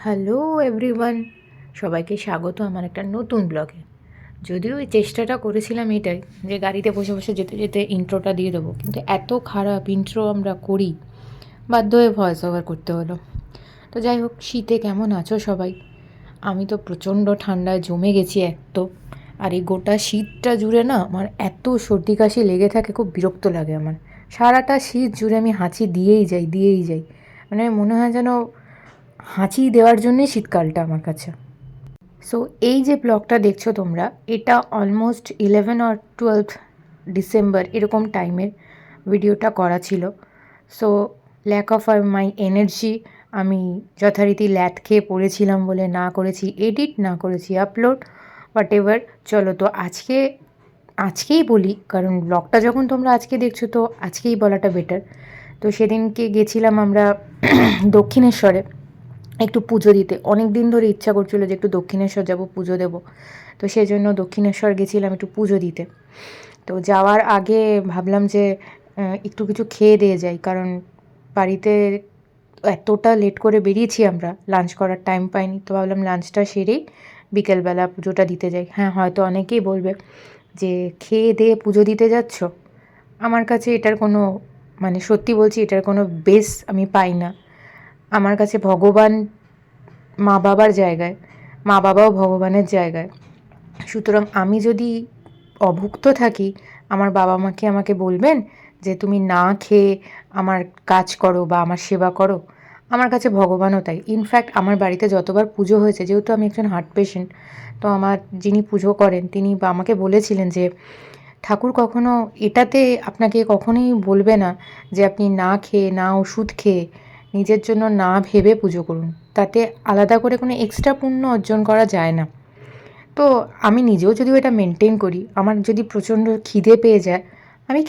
Hello everyone, সবাইকে স্বাগত আমার একটা নতুন ব্লগে। যদিও ওই চেষ্টাটা করেছিলাম এটাই যে গাড়িতে বসে বসে যেতে যেতে ইন্ট্রোটা দিয়ে দেবো, কিন্তু এত খারাপ ইন্ট্রো আমরা করি, বাধ্য হয়ে ভয়েস ওভার করতে হলো। তো যাই হোক, শীতে কেমন আছো সবাই? আমি তো প্রচণ্ড ঠান্ডায় জমে গেছি এক তো, আর এই গোটা শীতটা জুড়ে না আমার এত সর্দি কাশি লেগে থাকে, খুব বিরক্ত লাগে আমার। সারাটা শীত জুড়ে আমি হাঁচি দিয়েই যাই, মানে মনে হয় যেন হাঁচি দেওয়ার জন্যই শীতকালটা আমার কাছে। সো এই যে ব্লগটা দেখছো তোমরা, এটা অলমোস্ট 11 or 12 ডিসেম্বর এরকম টাইমের ভিডিওটা করা ছিল। So lack of my energy, আমি যথারীতি ল্যাথ খেয়ে পড়েছিলাম বলে না করেছি এডিট, না করেছি আপলোড, হোয়াট এভার। চলো তো আজকেই বলি, কারণ ব্লগটা যখন তোমরা আজকে দেখছো তো আজকেই বলাটা বেটার। তো সেদিনকে গেছিলাম আমরা দক্ষিণেশ্বরে একটু পুজো দিতে। অনেক দিন ধরে ইচ্ছা করছিল যে একটু দক্ষিণেশ্বর যাব, পুজো দেব। তো সেই জন্য দক্ষিণেশ্বর গেছিলাম একটু পুজো দিতে। তো যাওয়ার আগে ভাবলাম যে একটু কিছু খেয়ে দিয়ে যাই, কারণ বাড়িতে এতটা লেট করে বেরিয়েছি আমরা, লাঞ্চ করার টাইম পাইনি। তো ভাবলাম লাঞ্চটা সেরেই বিকেলবেলা পুজোটা দিতে যাই। হ্যাঁ, হয়তো অনেকেই বলবে যে খেয়ে দিয়ে পুজো দিতে যাচ্ছ। আমার কাছে এটার কোনো, মানে সত্যি বলছি, এটার কোনো বেস আমি পাই না। আমার কাছে ভগবান মা বাবার জায়গায়, মা বাবাও ভগবানের জায়গায়। সুতরাং আমি যদি অভুক্ত থাকি, আমার বাবা মা কি আমাকে বলবেন যে তুমি না খেয়ে আমার কাজ করো বা আমার সেবা করো? আমার কাছে ভগবানও তাই। ইনফ্যাক্ট আমার বাড়িতে যতবার পুজো হয়েছে, যেহেতু আমি একজন হার্ট পেশেন্ট, তো আমার যিনি পুজো করেন তিনি বা আমাকে বলেছিলেন যে ঠাকুর কখনো এটাতে আপনাকে কখনোই বলবে না যে আপনি না খেয়ে, না ওষুধ খেয়ে, নিজের জন্য না ভেবে পুজো করুন। তাতে আলাদা করে কোনো এক্সট্রা পুণ্য অর্জন করা যায় না। তো আমি নিজেও যদিও এটা মেনটেন করি, আমার যদি প্রচণ্ড খিদে পেয়ে যায় আমি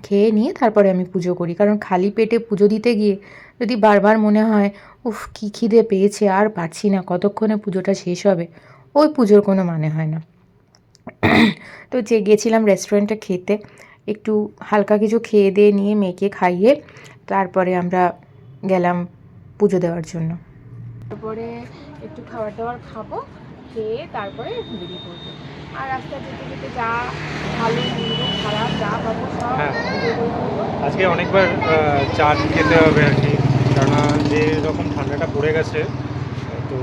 খেয়ে নিয়ে তারপরে আমি পুজো করি। কারণ খালি পেটে পুজো দিতে গিয়ে যদি বারবার মনে হয় উফ কী খিদে পেয়েছে, আর পারছি না, কতক্ষণে পুজোটা শেষ হবে, ওই পুজোর কোনো মানে হয় না। তো গেছিলাম রেস্টুরেন্টে খেতে, একটু হালকা কিছু খেয়ে দিয়ে নিয়ে মেয়েকে খাইয়ে তারপরে আমরা গেলাম পুজো দেওয়ার জন্য। তারপরে একটু খাবার দাবার খাবো, খেয়ে তারপরে বেরিয়ে পড়বো। আর রাস্তা যেতে যেতে যা ভালো মন্দ খারাপ যা পাবো সব ভিডিও করে নেবো। আজকে অনেকবার চাট খেতে হবে আর কি, কেননা যে রকম ঠান্ডাটা পড়ে গেছে তো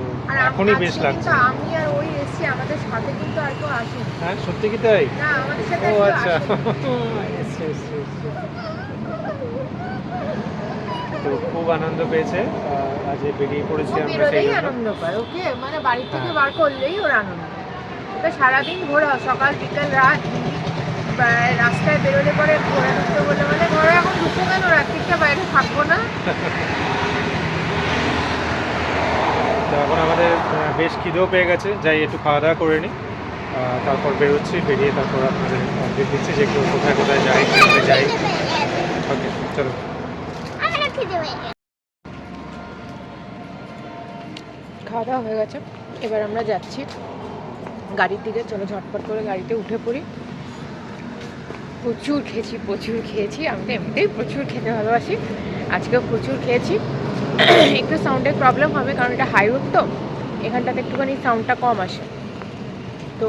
এখনই বেশ লাগছে। আমি আর ওই এসছি, আমাদের সাথে কিন্তু আর কেউ আসেনি। হ্যাঁ, সত্যি কি তাই? না, আমাদের সাথে ও আর কেউ আচ্ছা। আসেনি। তো খুব আনন্দ পেয়েছে, আজ বেরিয়ে পড়েছি ও আমরা সেই বেরোলেই জন্য। আনন্দ পায়, ওকে মানে বাড়ি থেকে হ্যাঁ। বার করলেই ওর আনন্দ। ওটা সারাদিন ঘোরা, সকাল বিকেল রাত, রাস্তায় বেরোলে পরে ঘোরা ঢুকতে বললে মানে ঘরে এখন ঢুকবো কেন, রাত্রিটা বাইরে থাকবো না। তো এখন আমাদের বেশ খিদেও পেয়ে গেছে, যাই একটু খাওয়া দাওয়া করে নিই, তারপর বেরোচ্ছি। বেরিয়ে তারপর আপনাদের আপডেট দিচ্ছি যে কোথায় কোথায় যাই, কীভাবে যাই। ওকে, চলো। খাওয়া দাওয়া হয়ে গেছে, এবার আমরা যাচ্ছি গাড়ির দিকে। চলো ঝটপট করে গাড়িতে উঠে পড়ি। প্রচুর খেয়েছি, আমি তো এমনিতেই প্রচুর খেতে ভালোবাসি, আজকেও প্রচুর খেয়েছি। একটু সাউন্ডের প্রবলেম হবে কারণ এটা হাই রোড, তো এখানটাতে একটুখানি সাউন্ডটা কম আসে। তো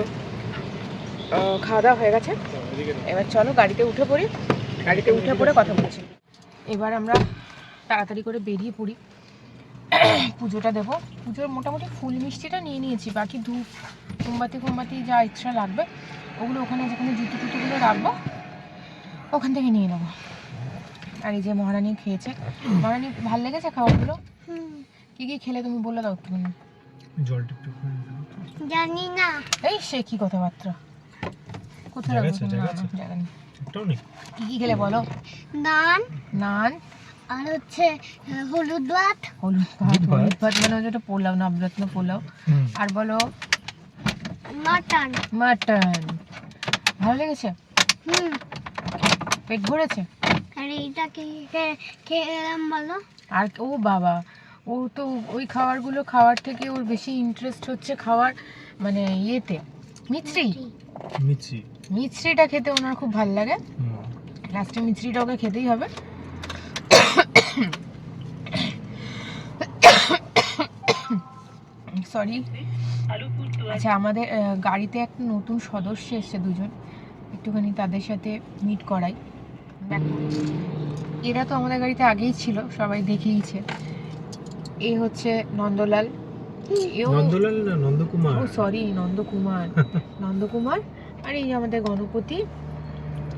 খাওয়া দাওয়া হয়ে গেছে, এবার চলো গাড়িতে উঠে পড়ি। গাড়িতে উঠে পড়ে কথা বলছি। এবার আমরা তাড়াতাড়ি করে বেরিয়ে পড়ি, পুজোটা দেবো। পুজোর মোটামুটি ফুল মিষ্টিটা নিয়ে নিয়েছি, বাকি ধূপ মোমবাতি যা এক্সট্রা লাগবে ওগুলো ওখানে যেখানে জুতোগুলো রাখবো ওখান থেকে নিয়ে নেবো। আর এই যে মহারানী খেয়েছে, মহারানী ভাল লেগেছে খাবারগুলো? কি কি খেলে তুমি বলে দাও একটু। জলটা একটু জানি না। এই সে কি কথাবার্তা, কোথায় রাখবো? জায়গা নেই। কি কি খেলে বলো? নান আর হচ্ছে হলুদ ভাত মানে যেটা পোলাও, নবরত্ন পোলাও। আর বলো মাটন। ভালো লেগেছে? পেট ভরেছে? আর এইটা কি খেলাম বলো? আর ও বাবা, ও তো ওই খাবারগুলো খাওয়ার থেকে ওর বেশি ইন্টারেস্ট হচ্ছে খাওয়ার মানে ইয়েতে, মিছরিটা খেতে ওনার খুব ভালো লাগে। লাস্টে মিছরিটা ওকে খেতেই হবে। সরি। আচ্ছা, আমাদের গাড়িতে একটা নতুন সদস্য এসছে, দুজন, একটুখানি তাদের সাথে মিট করাই। দেখো, এরা তো আমাদের গাড়িতে আগেই ছিল, সবাই দেখেইছে। এই হচ্ছে নন্দলাল, নন্দলাল না নন্দকুমার? ও সরি, নন্দকুমার। নন্দকুমার। আর এই যে আমাদের গণপতি,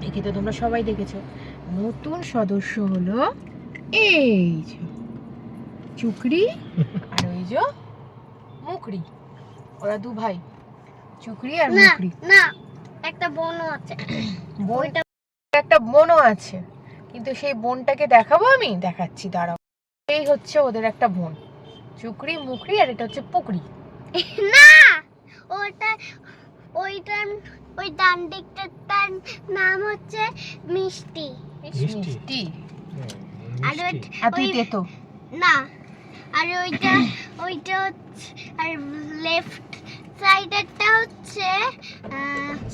একে তো তোমরা সবাই দেখেছো। নতুন সদস্য হলো এই যে চুকরি আর ওই যে মুকরি। ওরা দু ভাই, চুকরি আর না মুকরি। না, একটা বোনও আছে। বোনটা, একটা বোনও আছে, কিন্তু সেই বোনটাকে দেখাবো, আমি দেখাচ্ছি, দাঁড়াও। এই হচ্ছে ওদের একটা বোন, চুকরি মুকরি, আর এটা হচ্ছে পুকরি। না, ওটা ওইটার ওই ডান দিকটার নাম হচ্ছে মিষ্টি। মিষ্টি। আর আর তুই তেতো। না, আর ওইটা ওইটা হচ্ছে, আর লেফট সাইডেরটা হচ্ছে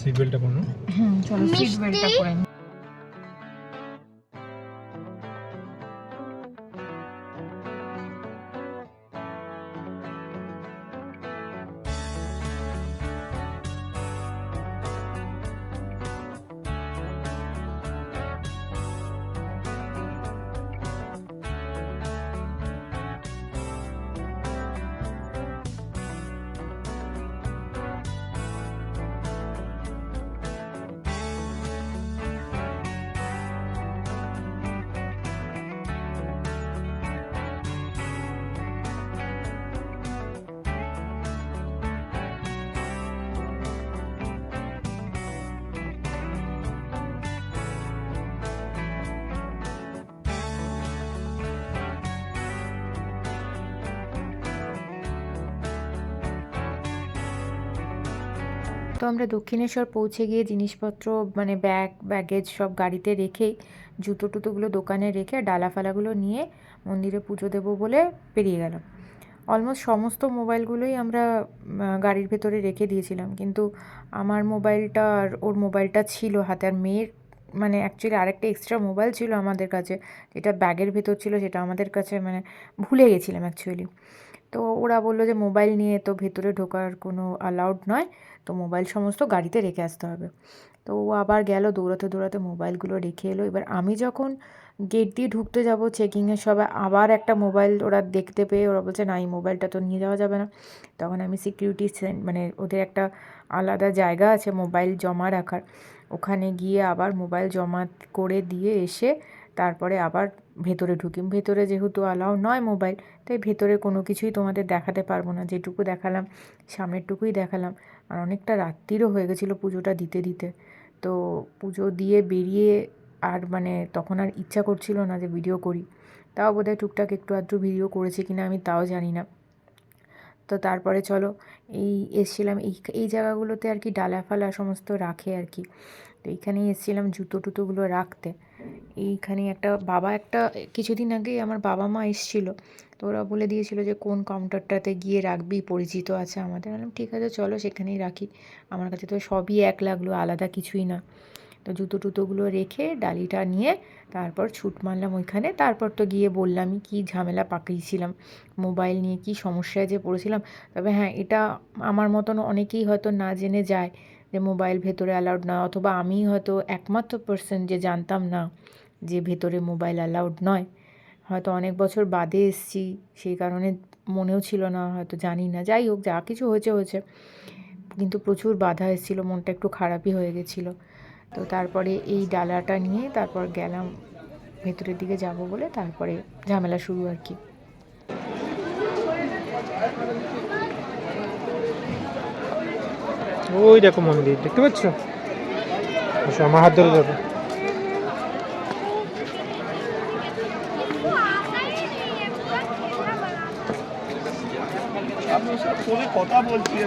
সিট বেল্টটা পরো। চলো সিট বেল্টটা পরে নি। তো আমরা দক্ষিণেশ্বর পৌঁছে গিয়ে জিনিসপত্র, মানে ব্যাগেজ সব গাড়িতে রেখেই, জুতো টুতোগুলো দোকানে রেখে ডালা ফালাগুলো নিয়ে মন্দিরে পুজো দেবো বলে বেরিয়ে গেলাম। অলমোস্ট সমস্ত মোবাইলগুলোই আমরা গাড়ির ভেতরে রেখে দিয়েছিলাম, কিন্তু আমার মোবাইলটা আর ওর মোবাইলটা ছিল হাতে, আর মেয়ের মানে অ্যাকচুয়ালি আরেকটা এক্সট্রা মোবাইল ছিল আমাদের কাছে, যেটা ব্যাগের ভেতর ছিল, সেটা আমাদের কাছে মানে ভুলে গেছিলাম অ্যাকচুয়ালি। তো ওরা বললো যে মোবাইল নিয়ে তো ভেতরে ঢোকার কোনো অ্যালাউড নয়, তো মোবাইল সমস্ত গাড়িতে রেখে আসতে হবে। তো ও আবার গেল দৌড়াতে দৌড়াতে, মোবাইলগুলো রেখে এলো। এবার আমি যখন গেট দিয়ে ঢুকতে যাব চেকিংয়ের সবাই, আবার একটা মোবাইল ওরা দেখতে পেয়ে ওরা বলছে না, এই মোবাইলটা তো নিয়ে যাওয়া যাবে না। তখন আমি সিকিউরিটি মানে ওদের একটা আলাদা জায়গা আছে মোবাইল জমা রাখার, ওখানে গিয়ে আবার মোবাইল জমা করে দিয়ে এসে তারপরে আবার ভেতরে ঢুকি। ভেতরে যেহেতু অ্যালাউ নয় মোবাইল, তাই ভেতরে কোনো কিছুই তোমাদের দেখাতে পারবো না, যেটুকু দেখালাম সামনেরটুকুই দেখালাম। আর অনেকটা রাত্রিরও হয়ে গেছিলো পুজোটা দিতে দিতে। তো পুজো দিয়ে বেরিয়ে আর মানে তখন আর ইচ্ছা করছিল না যে ভিডিও করি, তাও বোধহয় টুকটাক একটু আধটু ভিডিও করেছি কিনা আমি তাও জানি না। তো তারপরে চলো, এসছিলাম এই জায়গাগুলোতে আর কি, ডালা ফালা সমস্ত রাখে আর কি। তো এইখানেই এসেছিলাম জুতো টুতোগুলো রাখতে। এইখানে একটা কিছুদিন আগেই আমার বাবা মা এসেছিলো, তো ওরা বলে দিয়েছিল যে কোন কাউন্টারটাতে গিয়ে রাখবি, পরিচিত আছে আমাদের। বললাম ঠিক আছে চলো সেখানেই রাখি, আমার কাছে তো সবই এক লাগলো, আলাদা কিছুই না। তো জুতো টুতোগুলো রেখে ডালিটা নিয়ে তারপর ছুট মারলাম ওইখানে। তারপর তো গিয়ে বললামই কী ঝামেলা পাকিয়েছিলাম, মোবাইল নিয়ে কী সমস্যায় যে পড়েছিলাম। তবে হ্যাঁ, এটা আমার মতন অনেকেই হয়তো না জেনে যায় যে মোবাইল ভেতরে অ্যালাউড না, অথবা আমি হয়তো একমাত্র পার্সন যে জানতাম না যে ভেতরে মোবাইল অ্যালাউড নয়। হয়তো অনেক বছর বাদে এসেছি, সেই কারণে মনেও ছিল না, হয়তো জানি না। যাই হোক, যা কিছু হয়েছে হয়েছে, কিন্তু প্রচুর বাধা এসেছিলো, মনটা একটু খারাপই হয়ে গেছিলো। তো তারপরে এই ডালাটা নিয়ে তারপর গেলাম ভেতরের দিকে যাব বলে, তারপরে ঝামেলা শুরু আর কি। ওই দেখো মন্দির দেখতে পাচ্ছ, আমার হাত ধরে যাবে। কথা বলছি।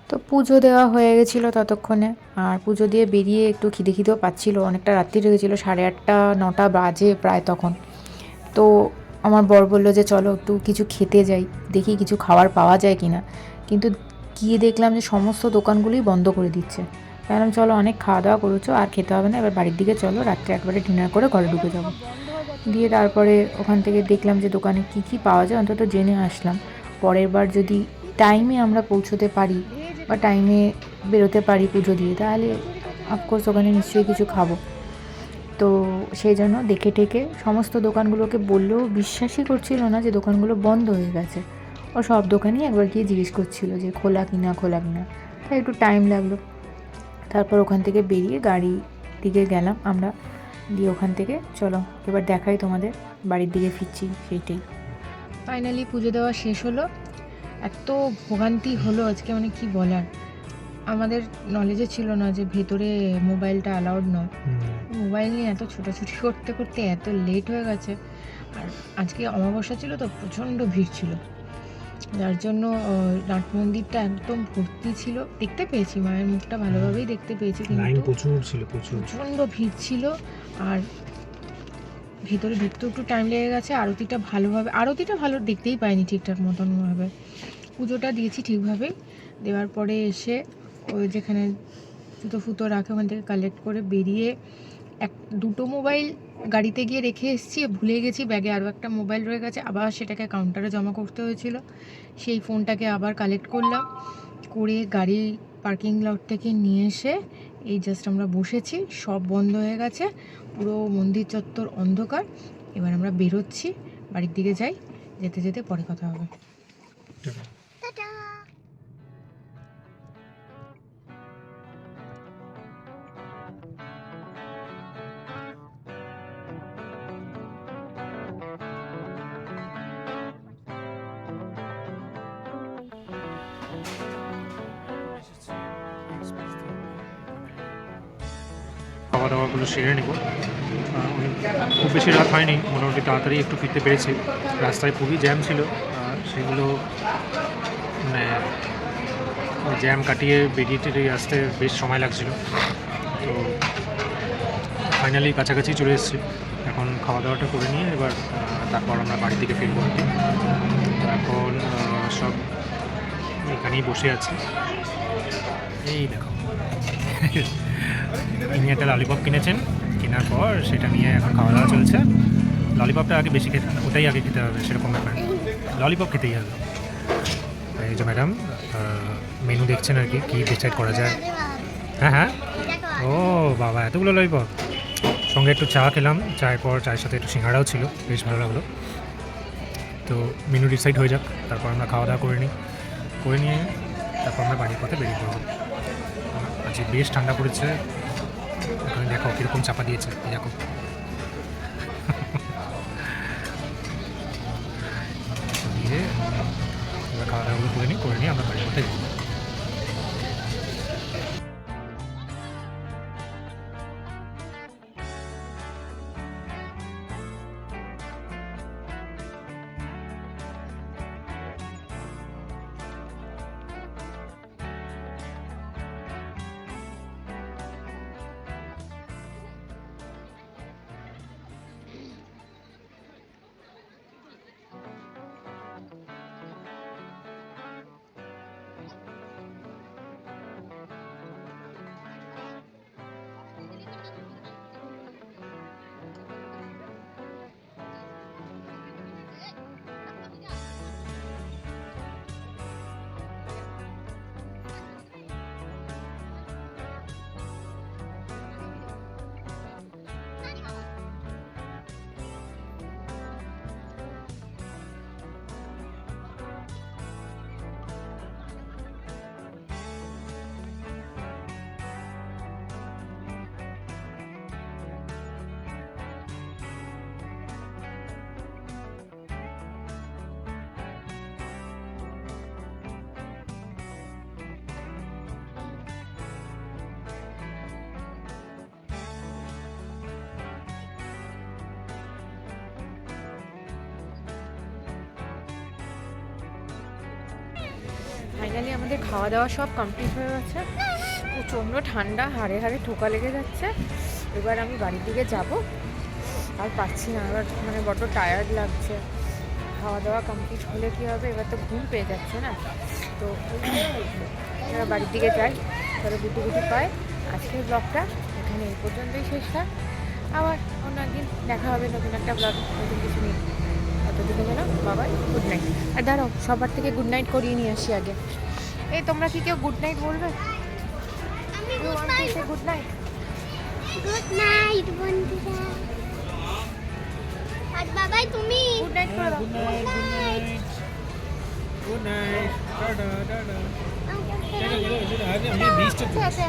তো পুজো দেওয়া হয়ে গেছিলো ততক্ষণে, আর পুজো দিয়ে বেরিয়ে একটু খিদে খিদেও পাচ্ছিলো, অনেকটা রাত্রি হয়ে গেছিলো, 8:30 9টা বাজে প্রায় তখন। তো আমার বর বললো যে চলো একটু কিছু খেতে যাই, দেখি কিছু খাবার পাওয়া যায় কি না। কিন্তু গিয়ে দেখলাম যে সমস্ত দোকানগুলোই বন্ধ করে দিচ্ছে। ভাবলাম চলো অনেক খাওয়া দাওয়া করেছো, আর খেতে হবে না, এবার বাড়ির দিকে চলো, রাত্রে একবারে ডিনার করে ঘরে ঢুকে যাবো। দিয়ে তারপরে ওখান থেকে দেখলাম যে দোকানে কি কি পাওয়া যায় অন্তত জেনে আসলাম। পরের বার যদি টাইমে আমরা পৌঁছোতে পারি বা টাইমে বেরোতে পারি পুজো দিয়ে, তাহলে অফকোর্স ওখানে নিশ্চয়ই কিছু খাবো। তো সেই জন্য দেখে টেকে সমস্ত দোকানগুলোকে বললেও বিশ্বাসই করছিল না যে দোকানগুলো বন্ধ হয়ে গেছে। ও সব দোকানই একবার গিয়ে জিজ্ঞেস করছিল যে খোলা কিনা খোলা কিনা। তাই একটু টাইম লাগলো। তারপর ওখান থেকে বেরিয়ে গাড়ি দিকে গেলাম আমরা। দিয়ে ওখান থেকে চলো এবার দেখাই তোমাদের বাড়ির দিকে ফিরছি সেইটাই। ফাইনালি পুজো দেওয়া শেষ হলো। এত ভোগান্তি হলো আজকে, মানে কি বলার। আমাদের নলেজে ছিল না যে ভেতরে মোবাইলটা অ্যালাউড নয়। মোবাইল নিয়ে এত ছোটাছুটি করতে করতে এত লেট হয়ে গেছে। আর আজকে অমাবস্যা ছিল তো প্রচণ্ড ভিড় ছিল, যার জন্য নাট মন্দিরটা একদম ভর্তি ছিল। দেখতে পেয়েছি মায়ের মুখটা ভালোভাবেই দেখতে পেয়েছি, লাইন কিন্তু প্রচুর ছিল, প্রচুর। প্রচণ্ড ভিড় ছিল। আর ভেতরে ঢুকতেও একটু টাইম লেগে গেছে। আরতিটা ভালো দেখতেই পাইনি ঠিকঠাক মতনভাবে। পুজোটা দিয়েছি ঠিকভাবেই। দেওয়ার পরে এসে ওই যেখানে জুতো ফুতো রাখে ওখান থেকে কালেক্ট করে বেরিয়ে দুটো মোবাইল গাড়িতে গিয়ে রেখে এসেছি, ভুলে গেছি ব্যাগে আরও একটা মোবাইল রয়ে গেছে, আবার সেটাকে কাউন্টারে জমা করতে হয়েছিল। সেই ফোনটাকে আবার কালেক্ট করলাম, করে গাড়ি পার্কিং লট থেকে নিয়ে এসে এই জাস্ট আমরা বসেছি। সব বন্ধ হয়ে গেছে, পুরো মন্দির চত্বর অন্ধকার। এবার আমরা বেরোচ্ছি, বাড়ির দিকে যাই, যেতে যেতে পরে কথা হবে। টাটা। খাওয়া দাওয়াগুলো সেরে নেব। খুব বেশি রাত হয়নি, মোটামুটি তাড়াতাড়ি একটু ফিরতে পেরেছি। রাস্তায় খুবই জ্যাম ছিল, সেগুলো মানে জ্যাম কাটিয়ে বেরিয়ে টেরিয়ে আসতে বেশ সময় লাগছিল। তো ফাইনালি কাছাকাছি চলে এসেছি। এখন খাওয়া দাওয়াটা করে নিয়ে এবার তারপর আমরা বাড়ির দিকে ফিরবো। তো এখন সব এখানেই বসে আছি। এই দেখো, ইনি একটা ললিপপ কিনেছেন, কেনার পর সেটা নিয়ে এখন খাওয়া দাওয়া চলছে। ললিপপটা আগে বেশি খেতে, ওটাই আগে খেতে হবে সেরকম ব্যাপার, ললিপপ খেতেই হবে। এই যে ম্যাডাম মেনু দেখছেন আর কি, কী ডিসাইড করা যায়। হ্যাঁ হ্যাঁ, ও বাবা এতগুলো ললিপপ। সঙ্গে একটু চা খেলাম, চায়ের পর চায়ের সাথে একটু সিঙ্গাড়াও ছিল, বেশ ভালো লাগলো। তো মেনু ডিসাইড হয়ে যাক, তারপর আমরা খাওয়া দাওয়া করে নিয়ে তারপর আমরা বাড়ির পথে বেরিয়ে পড়বো। আজকে বেশ ঠান্ডা পড়েছে, ওখানে দেখো কীরকম চাপা দিয়েছে, দেখো। দিয়ে আমরা খাওয়া দাওয়াগুলো করে নিয়ে আমরা বাড়ির পথে যাবো। ফাইনালি আমাদের খাওয়া দাওয়া সব কমপ্লিট হয়ে গেছে। প্রচণ্ড ঠান্ডা, হাড়ে হাড়ে ঠোকা লেগে যাচ্ছে। এবার আমি বাড়ির দিকে যাব, আর পাচ্ছি না, এবার মানে বড্ড টায়ার্ড লাগছে। খাওয়া দাওয়া কমপ্লিট হলে কী হবে, এবার তো ঘুম পেয়ে যাচ্ছে না, তো এবার বাড়ির দিকে যাই, তাহলে গুটি গুটি পাই। আজকের ব্লগটা এখানে এই পর্যন্তই শেষ হয়। আবার অন্য একদিন দেখা হবে নতুন একটা ব্লগ, নতুন কিছু নিয়ে। অতদিকে যেন বাবাই গুড নাইট। আর দাঁড়াও, সবার থেকে গুড নাইট করিয়ে নিয়ে আসি আগে। এই তোমরা কি কেউ গুড নাইট বলবে? আমি good night. Good night. Good night বন্ধুরা। আর বাবাই তুমি গুড নাইট করে দাও। Good night, tata tata. আমাকে আমি বৃষ্টি টাটা।